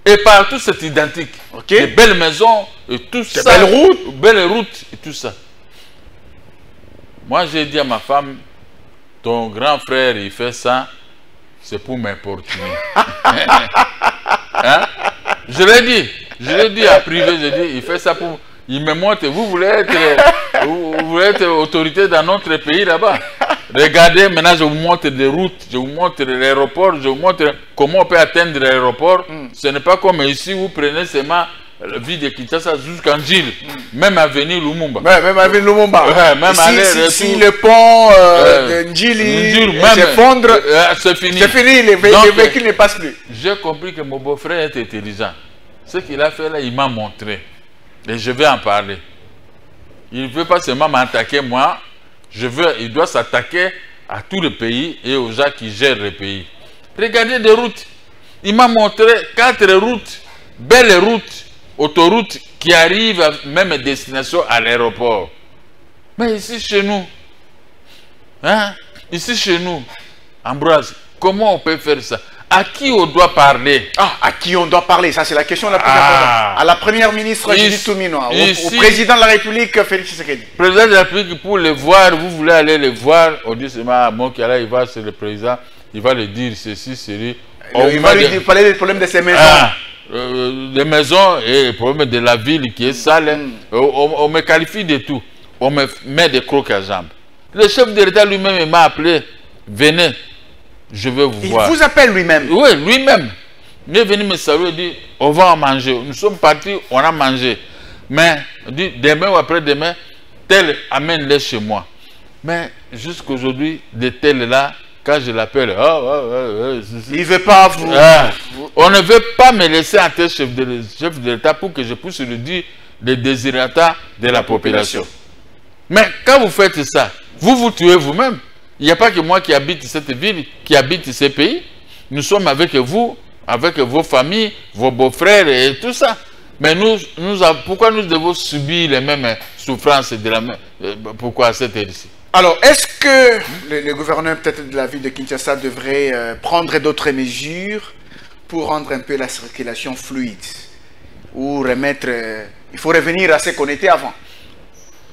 Et partout c'est identique.
Okay.
Des belles maisons et tout ça.
Des belles
routes et tout ça. Moi j'ai dit à ma femme, ton grand frère il fait ça, c'est pour m'importuner. Hein? Je l'ai dit à privé, je dis, il fait ça pour... Il me montre, vous voulez être autorité dans notre pays là-bas. Regardez, maintenant je vous montre des routes, je vous montre l'aéroport, je vous montre comment on peut atteindre l'aéroport. Ce n'est pas comme ici, vous prenez seulement la ville de Kinshasa jusqu'en Gilles, même avenue Lumumba.
Même avenue Lumumba.
Ouais, même
si le pont de Njili s'effondre,
c'est fini.
C'est fini, les véhicules ne passent plus.
J'ai compris que mon beau-frère est intelligent. Ce qu'il a fait là, il m'a montré. Et je vais en parler. Il ne veut pas seulement m'attaquer moi, il doit s'attaquer à tout le pays et aux gens qui gèrent le pays. Regardez des routes. Il m'a montré 4 routes, belles routes, autoroutes qui arrivent à même destination à l'aéroport. Mais ici chez nous, hein, ici chez nous, Ambroise, comment on peut faire ça? À qui on doit parler?
À qui on doit parler? Ça, c'est la question la plus importante. À la première ministre Judith Suminwa, au président de la République Félix Tshisekedi.
Président de la République, pour le voir, vous voulez aller le voir, on dit seulement bon qu'il il va c'est le président, il va le dire ceci, ceci.
Il va lui parler des problèmes de ses maisons.
Des maisons et les problèmes de la ville qui est sale. On me qualifie de tout. On me met des crocs à jambes. Le chef de l'État lui-même m'a appelé, venez. Je vais vous voir.
Il vous appelle lui-même?
Oui, lui-même. Il est venu me saluer et dit, on va en manger. Nous sommes partis, on a mangé. Mais, dit, demain ou après-demain, tel amène-les chez moi. Mais, jusqu'aujourd'hui, de tel là, quand je l'appelle,
il ne veut pas vous...
on ne veut pas me laisser en tête chef de l'État pour que je puisse lui dire les désirata de la population. Mais, quand vous faites ça, vous vous tuez vous-même. Il n'y a pas que moi qui habite cette ville, qui habite ces pays. Nous sommes avec vous, avec vos familles, vos beaux-frères et tout ça. Mais pourquoi nous devons subir les mêmes souffrances de la même, pourquoi à cette heure-ci?
Alors, est-ce que le gouverneur peut-être de la ville de Kinshasa devrait prendre d'autres mesures pour rendre un peu la circulation fluide? Ou remettre... il faut revenir à ce qu'on était avant.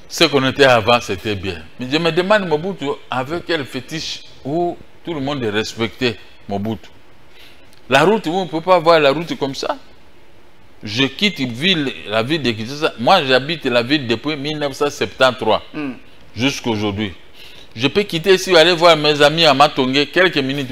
Ce qu'on était avant, c'était bien. Mais je me demande, Mobutu, avec quel fétiche où tout le monde est respecté, Mobutu. La route, vous ne pouvez pas voir la route comme ça. Je quitte la ville de Kinshasa. Moi, j'habite la ville depuis 1973 jusqu'à aujourd'hui. Je peux quitter ici, aller voir mes amis à Matongé, quelques minutes,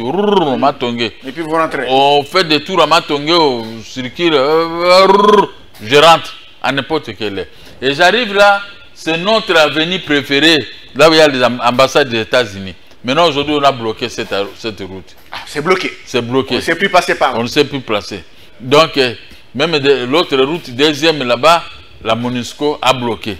Matongé.
Et puis vous rentrez.
On fait des tours à Matongé, on circule, je rentre à n'importe quelle heure. Et j'arrive là. C'est notre avenue préférée, là où il y a les ambassades des États-Unis. Maintenant, aujourd'hui, on a bloqué cette route.
C'est bloqué.
C'est bloqué.
On ne sait plus passer par là.
On ne sait plus passer. Donc, même l'autre route, deuxième là-bas, la MONUSCO a bloqué.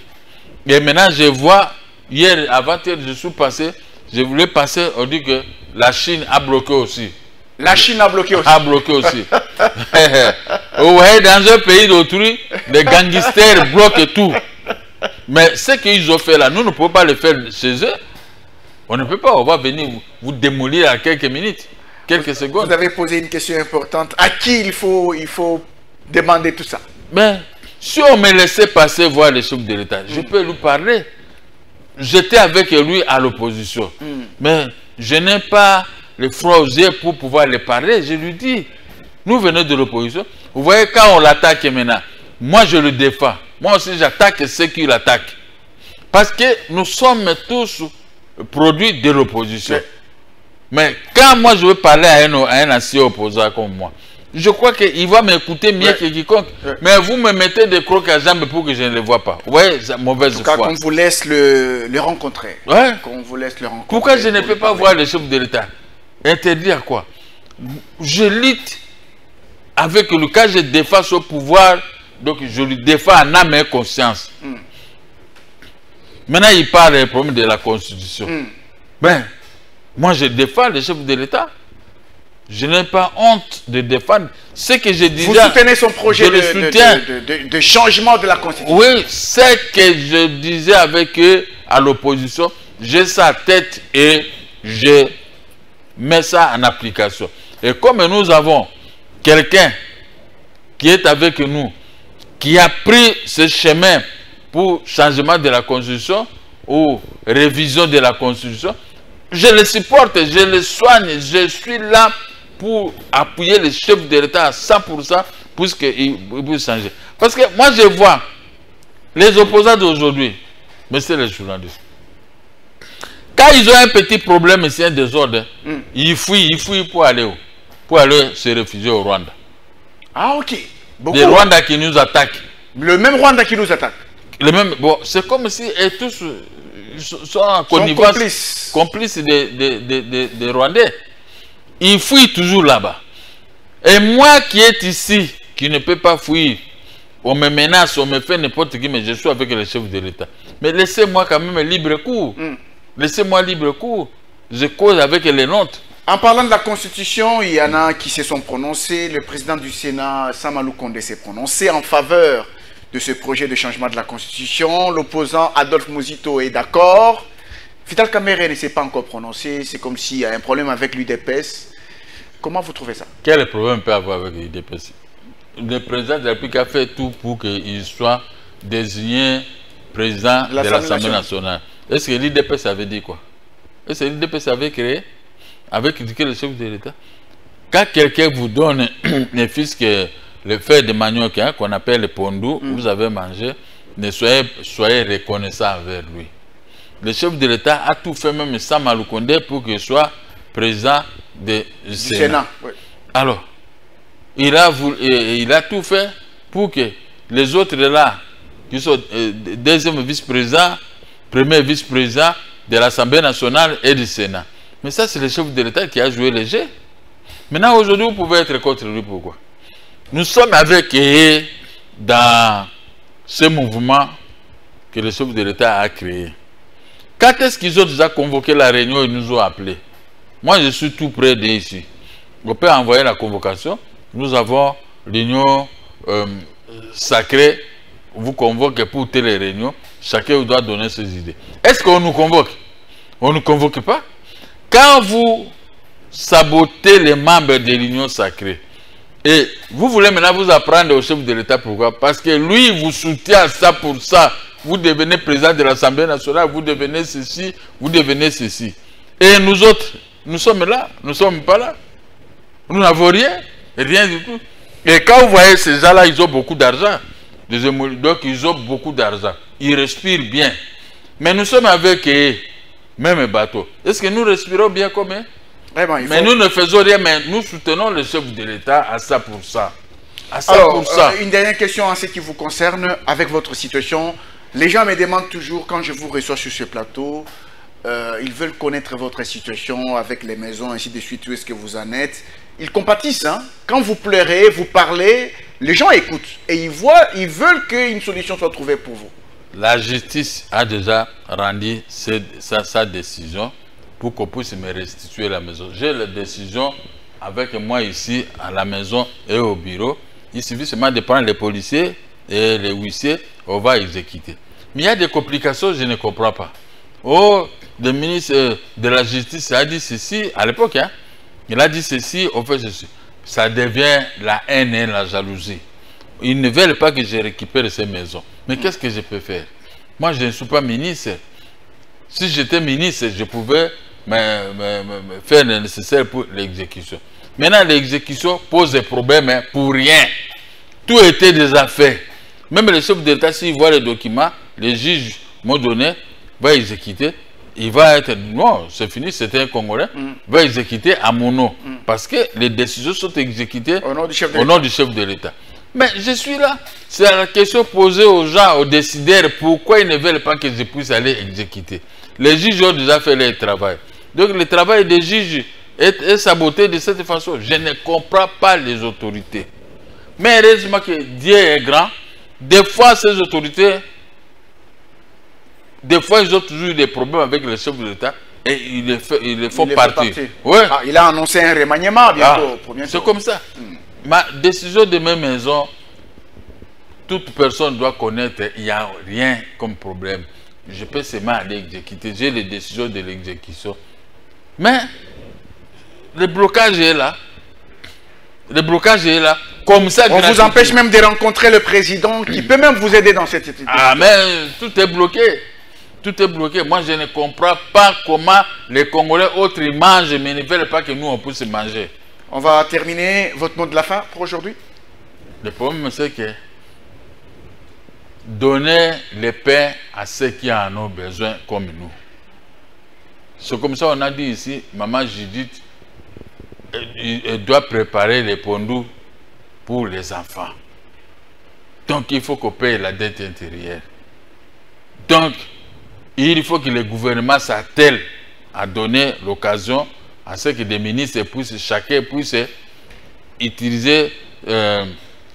Et maintenant, je vois, hier, avant-hier, je suis passé, je voulais passer, on dit que la Chine a bloqué aussi.
La Chine a bloqué aussi.
A bloqué aussi. Vous voyez, dans un pays d'autrui, les gangsters bloquent tout. Mais ce qu'ils ont fait là, nous ne pouvons pas le faire chez eux. On ne peut pas, on va venir vous démolir à quelques minutes, quelques secondes.
Vous avez posé une question importante. À qui il faut demander tout ça?
Mais si on me laissait passer voir le chef de l'État, je peux lui parler. J'étais avec lui à l'opposition. Mais je n'ai pas le front aux yeux pour pouvoir le parler. Je lui dis, nous venons de l'opposition. Vous voyez, quand on l'attaque maintenant, moi je le défends. Moi aussi j'attaque ceux qui l'attaquent. Parce que nous sommes tous produits de l'opposition. Mais quand moi je veux parler à un ancien opposant comme moi, je crois qu'il va m'écouter mieux que quiconque. Mais vous me mettez des crocs à jambe pour que je ne le vois pas. Vous voyez, mauvaise foi.
En tout cas, qu'on vous laisse le rencontrer.
Ouais.
Qu'on vous laisse le rencontrer.
Pourquoi je ne peux pas voir le chef de l'État? Interdire quoi? Je lutte avec le cas, je défends ce pouvoir, donc je lui défends en âme et conscience. Maintenant, il parle des problèmes de la Constitution. Ben, moi, je défends le chef de l'État. Je n'ai pas honte de défendre ce que je disais.
Vous soutenez son projet de changement de la Constitution?
Oui, ce que je disais avec eux à l'opposition, j'ai sa tête et je mets ça en application. Et comme nous avons quelqu'un qui est avec nous, qui a pris ce chemin pour changement de la Constitution ou révision de la Constitution, je le supporte, je le soigne, je suis là pour appuyer le chef de l'État à 100% pour qu'il puisse changer. Parce que moi je vois les opposants d'aujourd'hui, monsieur les journalistes, quand ils ont un petit problème ici, un désordre, ils fuient pour aller où? Pour aller se réfugier au Rwanda.
Ah ok.
Beaucoup. Les Rwandais qui nous attaquent.
Le même Rwanda qui nous attaque.
Le même, bon, c'est comme si tous sont en connivence, complices des Rwandais. Ils fuient toujours là-bas. Et moi qui est ici, qui ne peux pas fuir, on me menace, on me fait n'importe qui, mais je suis avec le chef de l'État. Mais laissez-moi quand même libre cours. Laissez-moi libre cours. Je cause avec les nôtres.
En parlant de la Constitution, il y en a qui se sont prononcés. Le président du Sénat, Samalou Condé, s'est prononcé en faveur de ce projet de changement de la Constitution. L'opposant Adolphe Muzito est d'accord. Vital Kamerhe ne s'est pas encore prononcé. C'est comme s'il y a un problème avec l'UDPS. Comment vous trouvez ça?
Quel problème peut avoir avec l'UDPS? Le président de la République a fait tout pour qu'il soit désigné président de l'Assemblée nationale. Est-ce que l'UDPS avait dit quoi? Est-ce que l'UDPS avait créé? Avec critiqué le chef de l'État? Quand quelqu'un vous donne les fisc, le fer de manioc qu'on appelle le pondou, vous avez mangé, ne soyez reconnaissant envers lui. Le chef de l'État a tout fait, même Samalou Condé, pour qu'il soit président du Sénat. Oui. Alors, il a tout fait pour que les autres là, qui sont deuxième vice-président, premier vice-président de l'Assemblée nationale et du Sénat. Mais ça, c'est le chef de l'État qui a joué le jeu. Maintenant, aujourd'hui, vous pouvez être contre lui. Pourquoi? Nous sommes avec eux dans ce mouvement que le chef de l'État a créé. Quand est-ce qu'ils ont déjà convoqué la réunion, ils nous ont appelés? Moi, je suis tout près d'ici. On peut envoyer la convocation. Nous avons l'union sacrée. Vous convoque pour telle réunion. Chacun doit donner ses idées. Est-ce qu'on nous convoque? On ne nous convoque pas. Quand vous sabotez les membres de l'union sacrée, et vous voulez maintenant vous apprendre au chef de l'État, pourquoi? Parce que lui, il vous soutient à ça pour ça. Vous devenez président de l'Assemblée nationale, vous devenez ceci, vous devenez ceci. Et nous autres, nous sommes là, nous ne sommes pas là. Nous n'avons rien, rien du tout. Et quand vous voyez ces gens-là, ils ont beaucoup d'argent. Donc ils ont beaucoup d'argent. Ils respirent bien. Mais nous sommes avec eux, même bateau. Est-ce que nous respirons bien comme eux? Vraiment, mais nous ne faisons rien, mais nous soutenons le chef de l'État à 100%. À 100%.
Alors, une dernière question en ce qui vous concerne, avec votre situation. Les gens me demandent toujours, quand je vous reçois sur ce plateau, ils veulent connaître votre situation avec les maisons, ainsi de suite, où est-ce que vous en êtes. Ils compatissent, hein? Quand vous pleurez, vous parlez, les gens écoutent. Et ils veulent qu'une solution soit trouvée pour vous.
la justice a déjà rendu sa décision pour qu'on puisse me restituer la maison. J'ai la décision avec moi ici à la maison et au bureau. Il suffit seulement de prendre les policiers et les huissiers, on va exécuter. Mais il y a des complications, je ne comprends pas. Oh, le ministre de la Justice a dit ceci à l'époque, hein? Il a dit ceci, on fait ceci. Ça devient la haine et la jalousie. Ils ne veulent pas que je récupère ces maisons. Mais qu'est-ce que je peux faire? Moi, je ne suis pas ministre. Si j'étais ministre, je pouvais me faire le nécessaire pour l'exécution. Maintenant, l'exécution pose des problèmes pour rien. Tout était déjà fait. Même le chef d'État, s'il voit les documents, les juges m'ont donné, va exécuter. Il va être, non, c'est fini, c'était un Congolais, va exécuter à mon nom. Parce que les décisions sont exécutées au nom du chef de l'État. Mais je suis là. C'est la question posée aux gens, aux décideurs, pourquoi ils ne veulent pas que je puisse aller exécuter. Les juges ont déjà fait leur travail. Donc le travail des juges est saboté de cette façon. Je ne comprends pas les autorités. Mais heureusement que Dieu est grand. Des fois, ces autorités, des fois, ils ont toujours eu des problèmes avec le chef de l'État et ils les font partir. Ouais.
Ah, il a annoncé un remaniement bientôt.
C'est comme ça. Ma décision de mes maisons, toute personne doit connaître, il n'y a rien comme problème. Je peux seulement aller exécuter. J'ai les décisions de l'exécution. Mais le blocage est là. Le blocage est là. Comme ça,
on vous empêche même de rencontrer le président qui peut même vous aider dans cette situation.
Ah, mais tout est bloqué. Tout est bloqué. Moi, je ne comprends pas comment les Congolais autres ils mangent, mais ils ne veulent pas que nous, on puisse manger.
On va terminer. Votre mot de la fin pour aujourd'hui?
Le problème, c'est que donner le pain à ceux qui en ont besoin comme nous. C'est comme ça on a dit ici, maman Judith, elle doit préparer les pondous pour les enfants. Donc il faut qu'on paye la dette intérieure. Donc il faut que le gouvernement s'attelle à donner l'occasion à ce que des ministres puissent, chacun puisse utiliser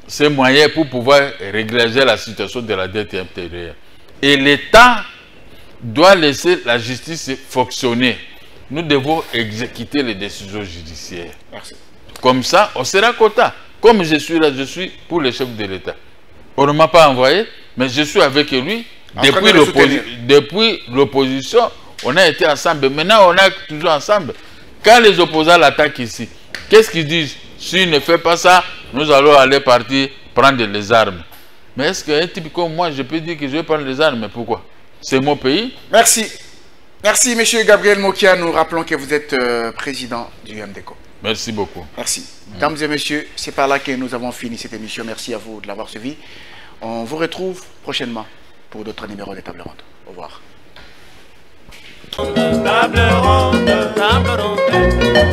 ces moyens pour pouvoir régler la situation de la dette intérieure. Et l'État doit laisser la justice fonctionner. Nous devons exécuter les décisions judiciaires.
Merci.
Comme ça, on sera content. Comme je suis là, je suis pour le chef de l'État. On ne m'a pas envoyé, mais je suis avec lui. Depuis l'opposition, on a été ensemble. Maintenant, on est toujours ensemble. Quand les opposants l'attaquent ici, qu'est-ce qu'ils disent? S'il ne fait pas ça, nous allons aller partir prendre les armes. Mais est-ce qu'un type comme moi, je peux dire que je vais prendre les armes? Mais pourquoi? C'est mon pays.
Merci. Merci, M. Gabriel Mokia. Nous rappelons que vous êtes président du MDECO.
Merci beaucoup.
Merci. Mesdames et messieurs, c'est par là que nous avons fini cette émission. Merci à vous de l'avoir suivi. On vous retrouve prochainement pour d'autres numéros de Table Ronde. Au revoir.